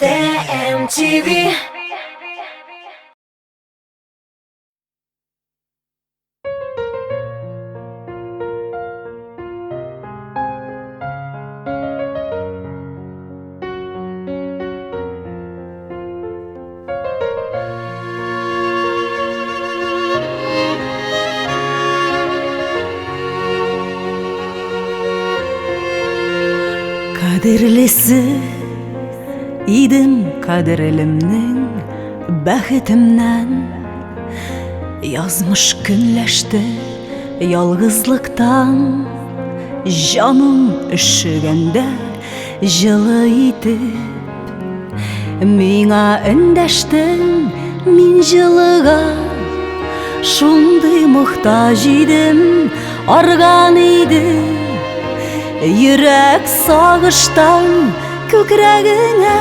TMTV. Kadirlisi idim kaderelimnin bәхетімнен. Yazmış günleşti yalgızlıktan, canım üşügende жылы itip. Миңа өндәштең мин жылыга, шундый мохтаҗ идем, арган идем. Йөрәк сагыштан күкрәгеңә,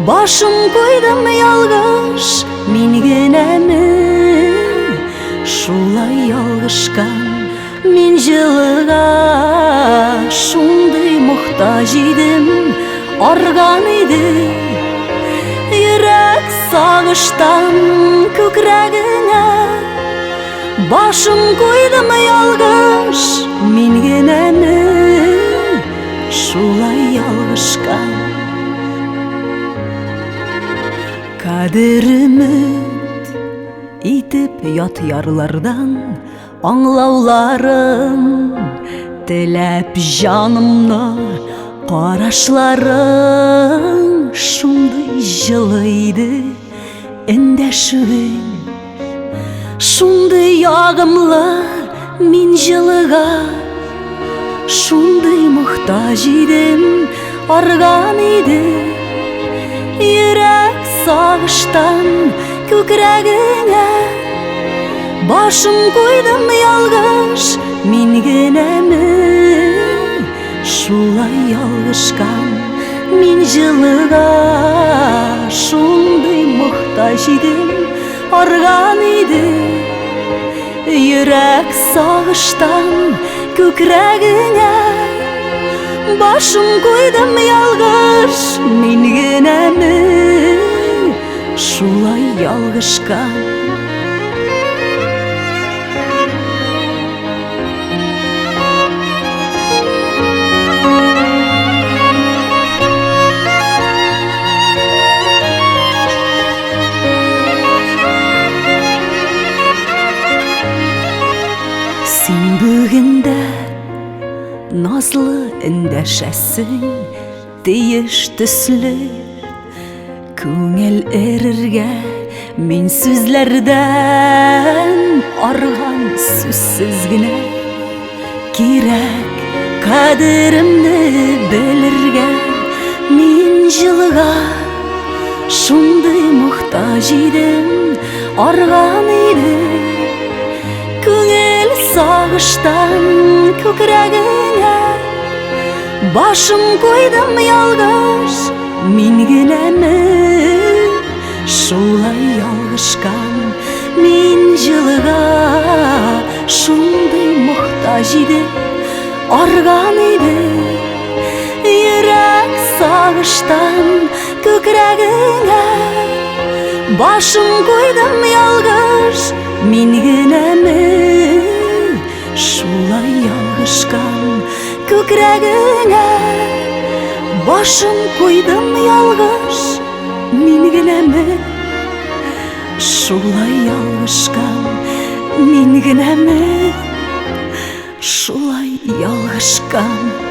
башым куйдым ялгыш, мин генәме шулай ялгышкан. Мин җылыга шундый мохтаҗ идем, арган идем. Йөрәк сагыштан күкрәгеңә, башым куйдым ялгыш, мин генәме шулай ялгышкан. Кадеремет итеп ят ярлардан аңлауларың, теләп җанымны карашларың. Шундый җылы иде эндәшүең, шундый ягымлы мин җылыга, шундый мохтаҗ идем, арган идем. Йөрәк сагыштан күкрәгеңә, башым куйдым ялгыш, мин генәме шулай ялгышкан. Мин җылыга шундый мохтаҗ идем, арган идем. Йөрәк сагыштан күкрәгеңә, башым куйдым ялгыш, мин генәме шулай ялгышкан. Син бүгендә назлы эндәшәсең, тиеш төсле. Күңел эрергә мин сүзләрдән, арган сүзсез генә. Кирәк кадеремне белергә, мин җылыга шундый мохтаҗ идем, арган идем. Күңел сагыштан күкрәгеңә, башым куйдым ялгыш, мин генәме шулай ялгышкан. Мин җылыга шундый мохтаҗ идем, арган идем. Йөрәк сагыштан күкрәгеңә, башым куйдым ялгыш, мин генәме шулай ялгышкан. Күкрәгеңә, башым куйдым ялгыш, мин генәме шулай ялгышкан. Мин генәме шулай ялгышкан.